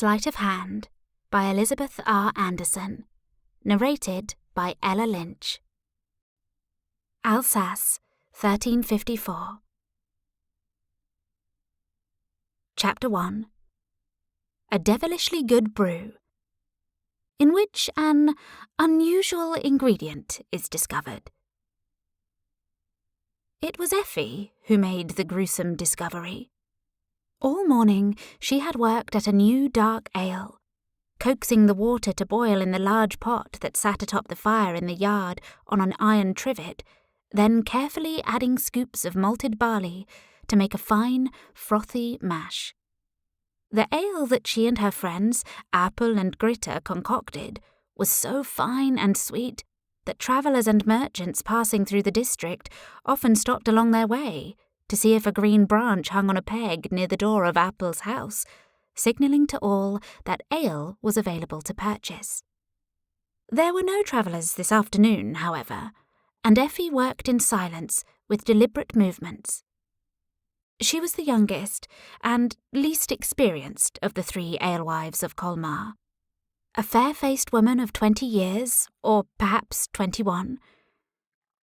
Sleight of Hand by Elizabeth R. Andersen. Narrated by Ella Lynch. Alsace, 1354. Chapter 1. A Devilishly Good Brew, in which an unusual ingredient is discovered. It was Effie who made the gruesome discovery. All morning she had worked at a new dark ale, coaxing the water to boil in the large pot that sat atop the fire in the yard on an iron trivet, then carefully adding scoops of malted barley to make a fine, frothy mash. The ale that she and her friends, Apple and Gritter, concocted was so fine and sweet that travellers and merchants passing through the district often stopped along their way to see if a green branch hung on a peg near the door of Apple's house, signalling to all that ale was available to purchase. There were no travellers this afternoon, however, and Effie worked in silence with deliberate movements. She was the youngest and least experienced of the 3 alewives of Colmar, a fair-faced woman of 20 years, or perhaps 21.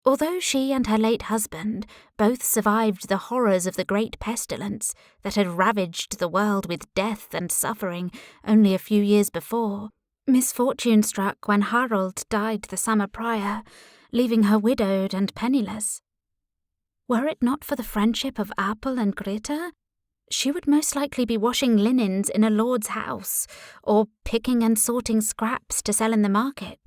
Although she and her late husband both survived the horrors of the great pestilence that had ravaged the world with death and suffering only a few years before, misfortune struck when Harold died the summer prior, leaving her widowed and penniless. Were it not for the friendship of Apple and Gritter, she would most likely be washing linens in a lord's house, or picking and sorting scraps to sell in the market.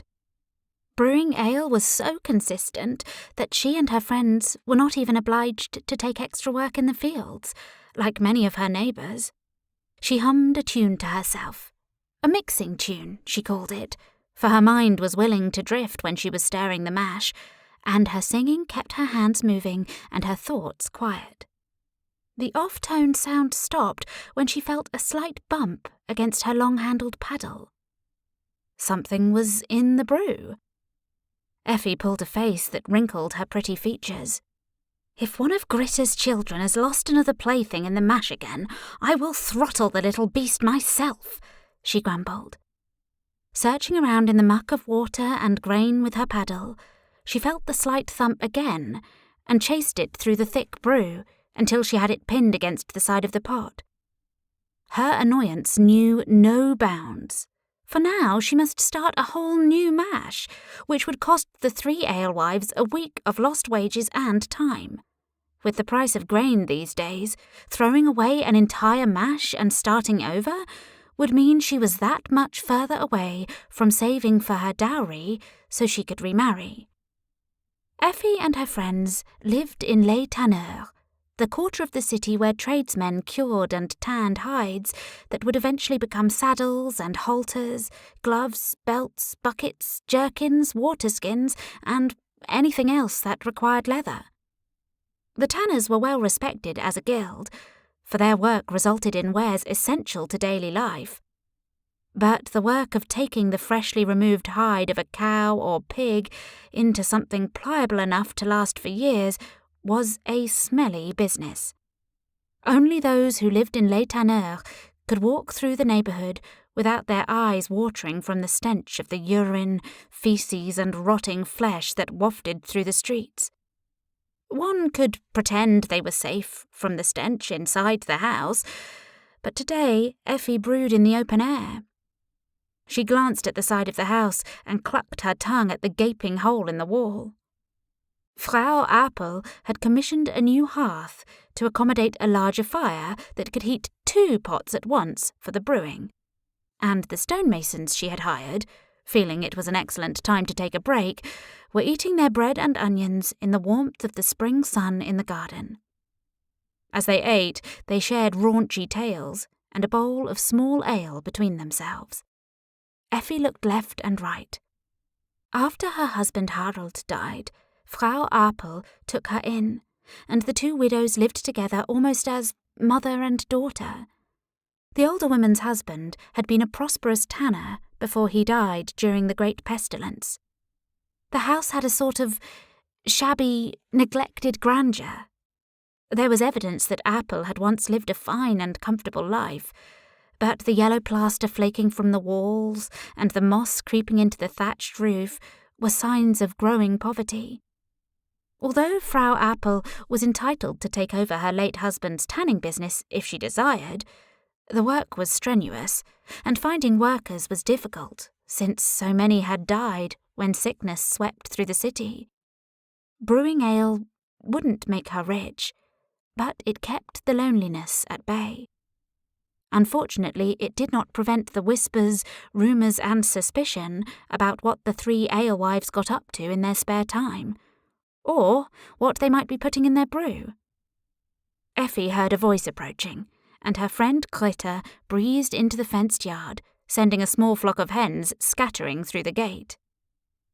Brewing ale was so consistent that she and her friends were not even obliged to take extra work in the fields, like many of her neighbours. She hummed a tune to herself. A mixing tune, she called it, for her mind was willing to drift when she was stirring the mash, and her singing kept her hands moving and her thoughts quiet. The off-toned sound stopped when she felt a slight bump against her long-handled paddle. Something was in the brew. Effie pulled a face that wrinkled her pretty features. "If one of Gritter's children has lost another plaything in the mash again, I will throttle the little beast myself," she grumbled. Searching around in the muck of water and grain with her paddle, she felt the slight thump again and chased it through the thick brew until she had it pinned against the side of the pot. Her annoyance knew no bounds, for now she must start a whole new mash, which would cost the 3 alewives a week of lost wages and time. With the price of grain these days, throwing away an entire mash and starting over would mean she was that much further away from saving for her dowry so she could remarry. Effie and her friends lived in Les Tanneurs, the quarter of the city where tradesmen cured and tanned hides that would eventually become saddles and halters, gloves, belts, buckets, jerkins, waterskins, and anything else that required leather. The tanners were well respected as a guild, for their work resulted in wares essential to daily life. But the work of taking the freshly removed hide of a cow or pig into something pliable enough to last for years was a smelly business. Only those who lived in Les Tanneurs could walk through the neighbourhood without their eyes watering from the stench of the urine, faeces and rotting flesh that wafted through the streets. One could pretend they were safe from the stench inside the house, but today Effie brewed in the open air. She glanced at the side of the house and clucked her tongue at the gaping hole in the wall. Frau Apple had commissioned a new hearth to accommodate a larger fire that could heat 2 pots at once for the brewing, and the stonemasons she had hired, feeling it was an excellent time to take a break, were eating their bread and onions in the warmth of the spring sun in the garden. As they ate, they shared raunchy tales and a bowl of small ale between themselves. Effie looked left and right. After her husband Harold died, Frau Apel took her in, and the 2 widows lived together almost as mother and daughter. The older woman's husband had been a prosperous tanner before he died during the great pestilence. The house had a sort of shabby, neglected grandeur. There was evidence that Apple had once lived a fine and comfortable life, but the yellow plaster flaking from the walls and the moss creeping into the thatched roof were signs of growing poverty. Although Frau Apple was entitled to take over her late husband's tanning business if she desired, the work was strenuous, and finding workers was difficult, since so many had died when sickness swept through the city. Brewing ale wouldn't make her rich, but it kept the loneliness at bay. Unfortunately, it did not prevent the whispers, rumours and suspicion about what the 3 alewives got up to in their spare time, or what they might be putting in their brew. Effie heard a voice approaching, and her friend Greta breezed into the fenced yard, sending a small flock of hens scattering through the gate.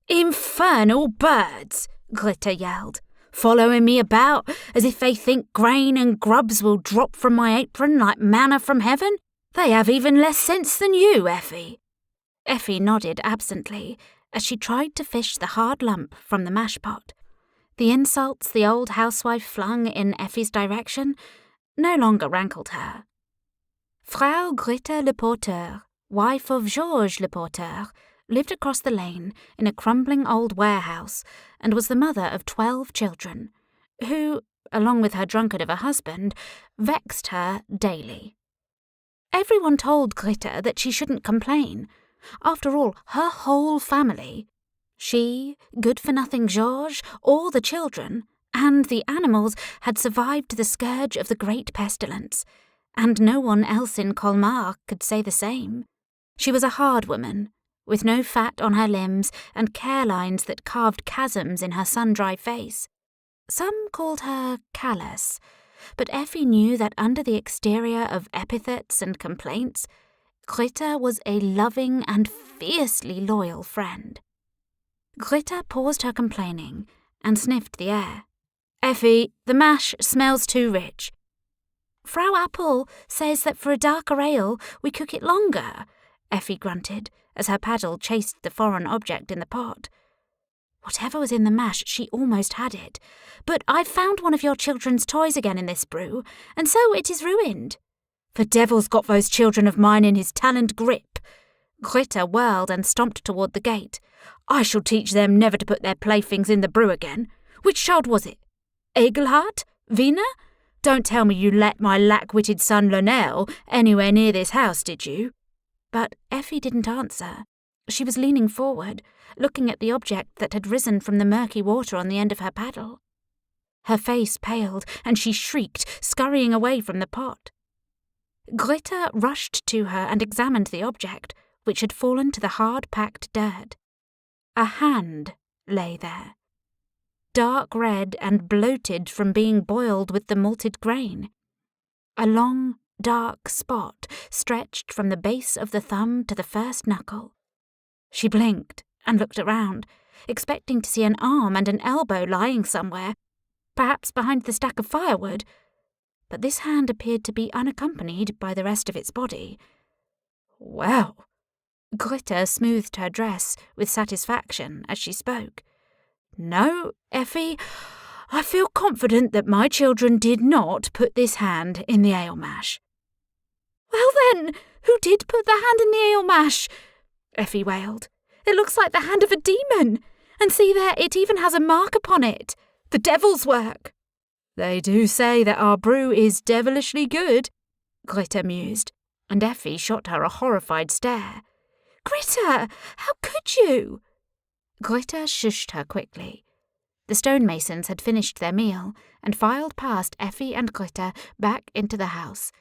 "Infernal birds!" Greta yelled, "following me about as if they think grain and grubs will drop from my apron like manna from heaven. They have even less sense than you, Effie." Effie nodded absently as she tried to fish the hard lump from the mash pot. The insults the old housewife flung in Effie's direction no longer rankled her. Frau Greta Le Porteur, wife of Georges Le Porteur, lived across the lane in a crumbling old warehouse and was the mother of 12 children, who, along with her drunkard of a husband, vexed her daily. Everyone told Greta that she shouldn't complain. After all, her whole family, she, good-for-nothing Georges, all the children, and the animals had survived the scourge of the great pestilence, and no one else in Colmar could say the same. She was a hard woman, with no fat on her limbs and care lines that carved chasms in her sun-dry face. Some called her callous, but Effie knew that under the exterior of epithets and complaints, Greta was a loving and fiercely loyal friend. Greta paused her complaining and sniffed the air. "Effie, the mash smells too rich." "Frau Apple says that for a darker ale we cook it longer," Effie grunted as her paddle chased the foreign object in the pot. Whatever was in the mash, she almost had it. "But I've found one of your children's toys again in this brew, and so it is ruined." "The devil's got those children of mine in his taloned grip." Greta whirled and stomped toward the gate. "I shall teach them never to put their playthings in the brew again. Which child was it? Egelhard? Wiener? Don't tell me you let my lack-witted son Lionel anywhere near this house, did you?" But Effie didn't answer. She was leaning forward, looking at the object that had risen from the murky water on the end of her paddle. Her face paled, and she shrieked, scurrying away from the pot. Greta rushed to her and examined the object, which had fallen to the hard-packed dirt. A hand lay there, dark red and bloated from being boiled with the malted grain. A long, dark spot stretched from the base of the thumb to the first knuckle. She blinked and looked around, expecting to see an arm and an elbow lying somewhere, perhaps behind the stack of firewood, but this hand appeared to be unaccompanied by the rest of its body. "Well," Greta smoothed her dress with satisfaction as she spoke. "No, Effie, I feel confident that my children did not put this hand in the ale mash." "Well then, who did put the hand in the ale mash?" Effie wailed. "It looks like the hand of a demon. And see there, it even has a mark upon it. The devil's work." "They do say that our brew is devilishly good," Greta mused, and Effie shot her a horrified stare. "Greta, how could you?" Greta shushed her quickly. The stonemasons had finished their meal and filed past Effie and Greta back into the house,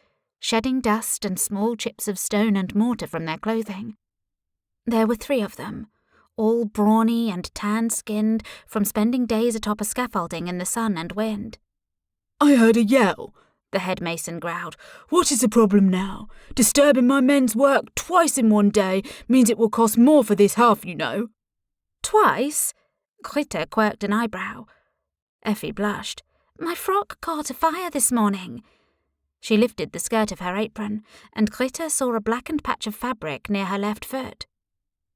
shedding dust and small chips of stone and mortar from their clothing. There were 3 of them, all brawny and tan-skinned from spending days atop a scaffolding in the sun and wind. "I heard a yell," the head mason growled. "What is the problem now? Disturbing my men's work twice in one day means it will cost more for this half, you know." "Twice?" Greta quirked an eyebrow. Effie blushed. "My frock caught afire this morning." She lifted the skirt of her apron, and Greta saw a blackened patch of fabric near her left foot.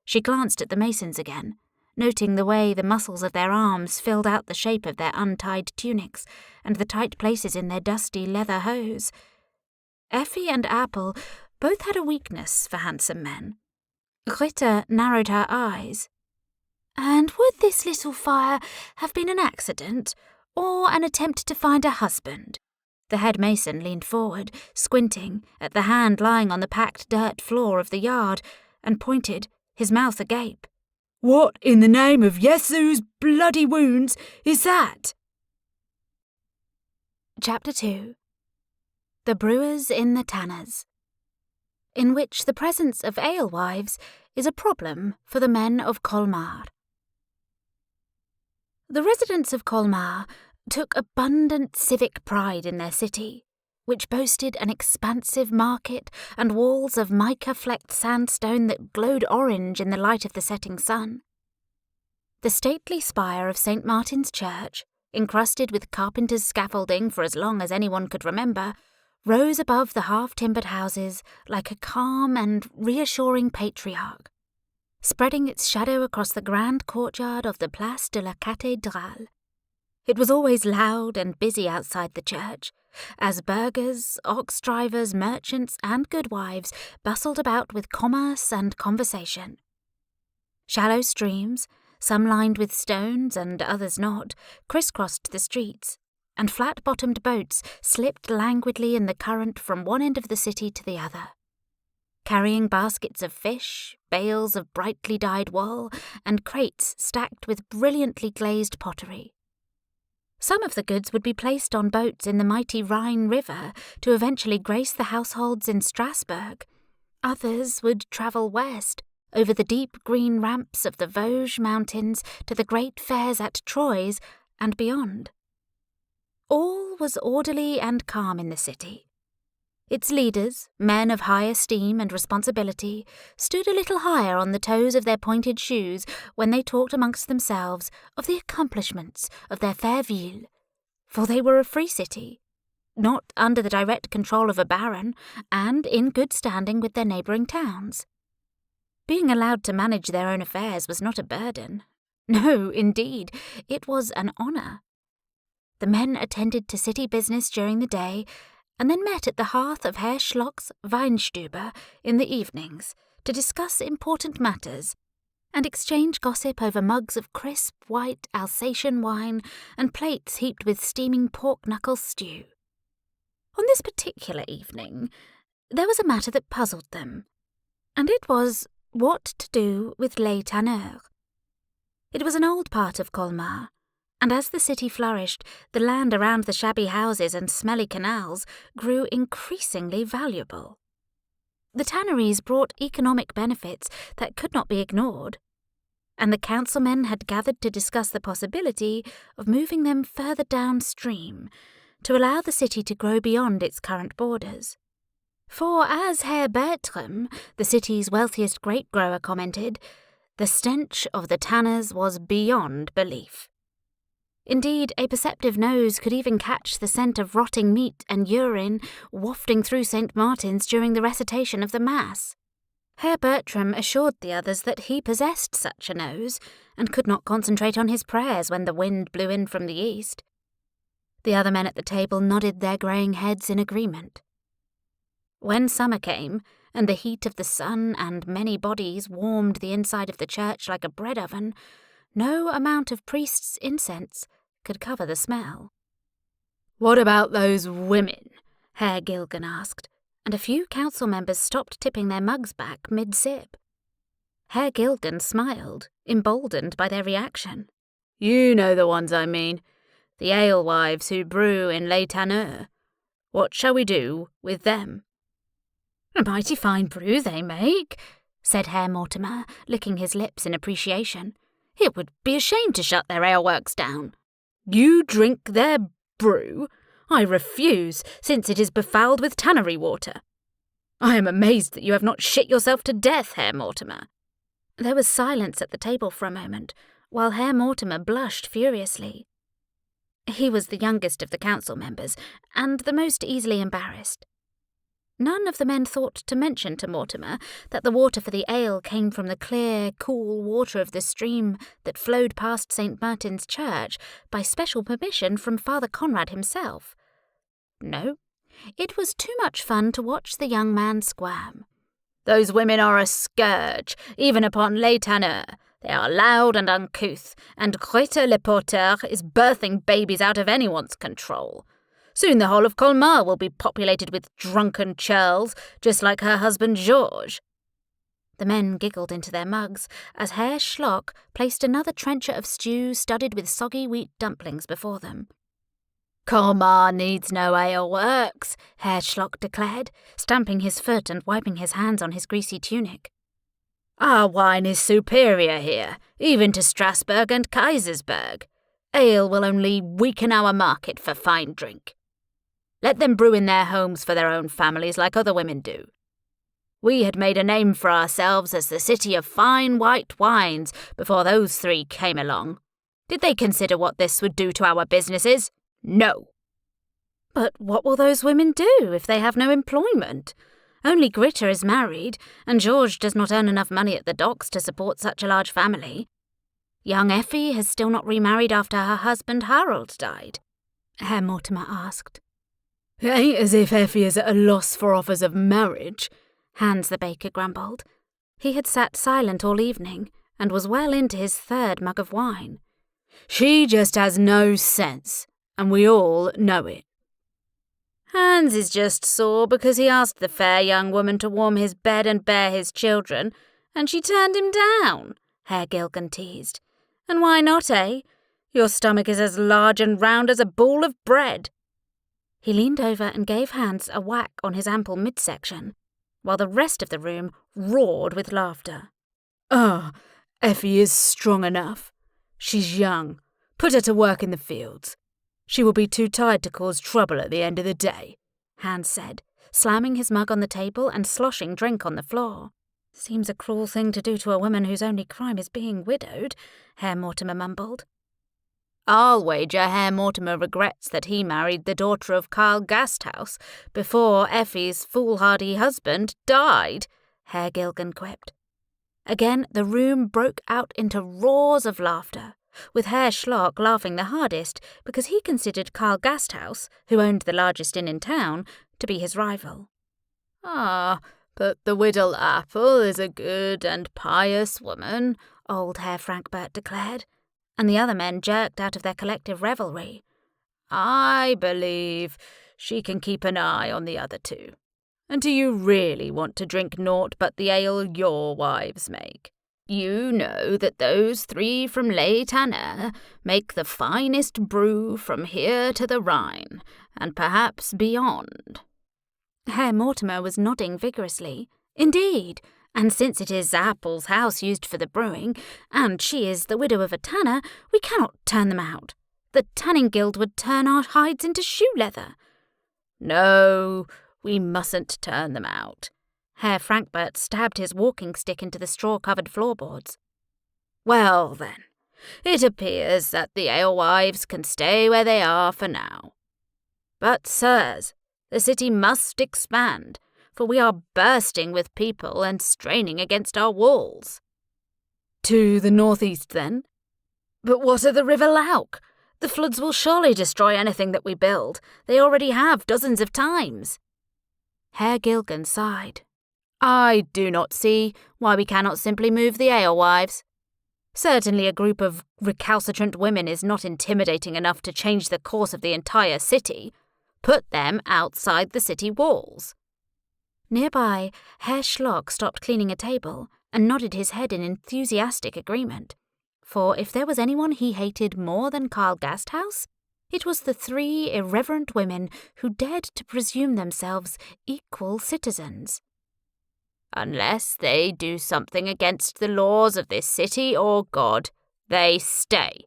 She glanced at the masons again, noting the way the muscles of their arms filled out the shape of their untied tunics and the tight places in their dusty leather hose. Effie and Apple Both had a weakness for handsome men. Ritter narrowed her eyes. And would this little fire have been an accident, or an attempt to find a husband? The head mason leaned forward, squinting at the hand lying on the packed dirt floor of the yard, and pointed, his mouth agape. What in the name of Yesu's bloody wounds is that? Chapter 2. The Brewers in the Tanners, in which the presence of alewives is a problem for the men of Colmar. The residents of Colmar took abundant civic pride in their city, which boasted an expansive market and walls of mica-flecked sandstone that glowed orange in the light of the setting sun. The stately spire of St. Martin's Church, encrusted with carpenter's scaffolding for as long as anyone could remember, rose above the half-timbered houses like a calm and reassuring patriarch, spreading its shadow across the grand courtyard of the Place de la Cathédrale. It was always loud and busy outside the church, as burghers, ox-drivers, merchants, and goodwives bustled about with commerce and conversation. Shallow streams, some lined with stones and others not, crisscrossed the streets, and flat-bottomed boats slipped languidly in the current from one end of the city to the other, carrying baskets of fish, bales of brightly dyed wool, and crates stacked with brilliantly glazed pottery. Some of the goods would be placed on boats in the mighty Rhine River to eventually grace the households in Strasbourg. Others would travel west, over the deep green ramps of the Vosges Mountains to the great fairs at Troyes and beyond. All was orderly and calm in the city. Its leaders, men of high esteem and responsibility, stood a little higher on the toes of their pointed shoes when they talked amongst themselves of the accomplishments of their fair ville, for they were a free city, not under the direct control of a baron, and in good standing with their neighbouring towns. Being allowed to manage their own affairs was not a burden. No, indeed, it was an honour. The men attended to city business during the day, and then met at the hearth of Herr Schlock's Weinstube in the evenings to discuss important matters and exchange gossip over mugs of crisp white Alsatian wine and plates heaped with steaming pork-knuckle stew. On this particular evening, there was a matter that puzzled them, and it was what to do with Les Tanneurs. It was an old part of Colmar, and as the city flourished, the land around the shabby houses and smelly canals grew increasingly valuable. The tanneries brought economic benefits that could not be ignored, and the councilmen had gathered to discuss the possibility of moving them further downstream to allow the city to grow beyond its current borders. For, as Herr Bertram, the city's wealthiest grape-grower, commented, the stench of the tanners was beyond belief. Indeed, a perceptive nose could even catch the scent of rotting meat and urine wafting through St. Martin's during the recitation of the Mass. Herr Bertram assured the others that he possessed such a nose, and could not concentrate on his prayers when the wind blew in from the east. The other men at the table nodded their greying heads in agreement. When summer came, and the heat of the sun and many bodies warmed the inside of the church like a bread oven, no amount of priests' incense could cover the smell. "What about those women?" Herr Gilgen asked, and a few council members stopped tipping their mugs back mid-sip. Herr Gilgen smiled, emboldened by their reaction. "You know the ones I mean, the alewives who brew in Les Tanneurs. What shall we do with them?" "A mighty fine brew they make," said Herr Mortimer, licking his lips in appreciation. "It would be a shame to shut their aleworks down." "You drink their brew? I refuse, since it is befouled with tannery water. I am amazed that you have not shit yourself to death, Herr Mortimer." There was silence at the table for a moment, while Herr Mortimer blushed furiously. He was the youngest of the council members, and the most easily embarrassed. None of the men thought to mention to Mortimer that the water for the ale came from the clear, cool water of the stream that flowed past St. Martin's Church by special permission from Father Conrad himself. No, It was too much fun to watch the young man squirm. "Those women are a scourge, even upon les tanneurs. They are loud and uncouth, and Grete le Porter is birthing babies out of anyone's control. Soon the whole of Colmar will be populated with drunken churls, just like her husband Georges." The men giggled into their mugs as Herr Schlock placed another trencher of stew studded with soggy wheat dumplings before them. "Colmar needs no ale works," Herr Schlock declared, stamping his foot and wiping his hands on his greasy tunic. "Our wine is superior here, even to Strasbourg and Kaisersberg. Ale will only weaken our market for fine drink. Let them brew in their homes for their own families like other women do. We had made a name for ourselves as the city of fine white wines before those three came along. Did they consider what this would do to our businesses? No." "But what will those women do if they have no employment? Only Greta is married, and Georges does not earn enough money at the docks to support such a large family. Young Effie has still not remarried after her husband Harold died," Herr Mortimer asked. "It ain't as if Effie is at a loss for offers of marriage," Hans the baker grumbled. He had sat silent all evening, and was well into his third mug of wine. "She just has no sense, and we all know it." "Hans is just sore because he asked the fair young woman to warm his bed and bear his children, and she turned him down," Herr Gilgan teased. "And why not, eh? Your stomach is as large and round as a ball of bread." He leaned over and gave Hans a whack on his ample midsection, while the rest of the room roared with laughter. Effie is strong enough. She's young. Put her to work in the fields. She will be too tired to cause trouble at the end of the day," Hans said, slamming his mug on the table and sloshing drink on the floor. "Seems a cruel thing to do to a woman whose only crime is being widowed," Herr Mortimer mumbled. "I'll wager Herr Mortimer regrets that he married the daughter of Karl Gasthaus before Effie's foolhardy husband died," Herr Gilgan quipped. Again the room broke out into roars of laughter, with Herr Schlock laughing the hardest because he considered Karl Gasthaus, who owned the largest inn in town, to be his rival. But the widow Apple is a good and pious woman," old Herr Frankbert declared, and the other men jerked out of their collective revelry. "I believe she can keep an eye on the other two. And do you really want to drink naught but the ale your wives make? You know that those three from Les Tanneurs make the finest brew from here to the Rhine, and perhaps beyond." Herr Mortimer was nodding vigorously. "Indeed, and since it is Apple's house used for the brewing, and she is the widow of a tanner, we cannot turn them out. The tanning guild would turn our hides into shoe leather." "No, we mustn't turn them out." Herr Frankbert stabbed his walking stick into the straw-covered floorboards. "Well, then, it appears that the alewives can stay where they are for now. But, sirs, the city must expand, for we are bursting with people and straining against our walls." "To the northeast, then?" "But what of the River Lauch? The floods will surely destroy anything that we build. They already have dozens of times." Herr Gilgan sighed. "I do not see why we cannot simply move the alewives. Certainly a group of recalcitrant women is not intimidating enough to change the course of the entire city. Put them outside the city walls." Nearby, Herr Schlock stopped cleaning a table and nodded his head in enthusiastic agreement. For if there was anyone he hated more than Karl Gasthaus, it was the three irreverent women who dared to presume themselves equal citizens. "Unless they do something against the laws of this city or God, they stay,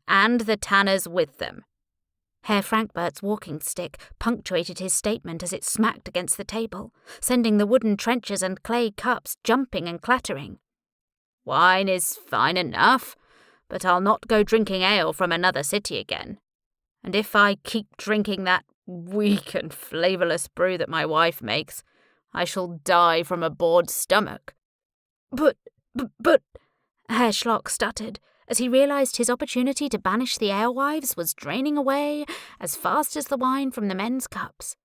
and the tanners with them." Herr Frankbert's walking stick punctuated his statement as it smacked against the table, sending the wooden trenchers and clay cups jumping and clattering. "Wine is fine enough, but I'll not go drinking ale from another city again. And if I keep drinking that weak and flavourless brew that my wife makes, I shall die from a bored stomach." But, Herr Schlock stuttered, as he realised his opportunity to banish the alewives was draining away as fast as the wine from the men's cups.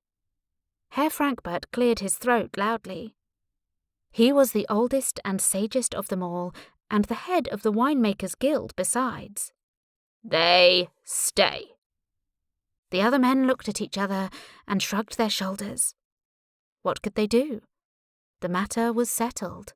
Herr Frankbert cleared his throat loudly. He was the oldest and sagest of them all, and the head of the Winemakers' Guild besides. They stay. The other men looked at each other and shrugged their shoulders. What could they do? The matter was settled.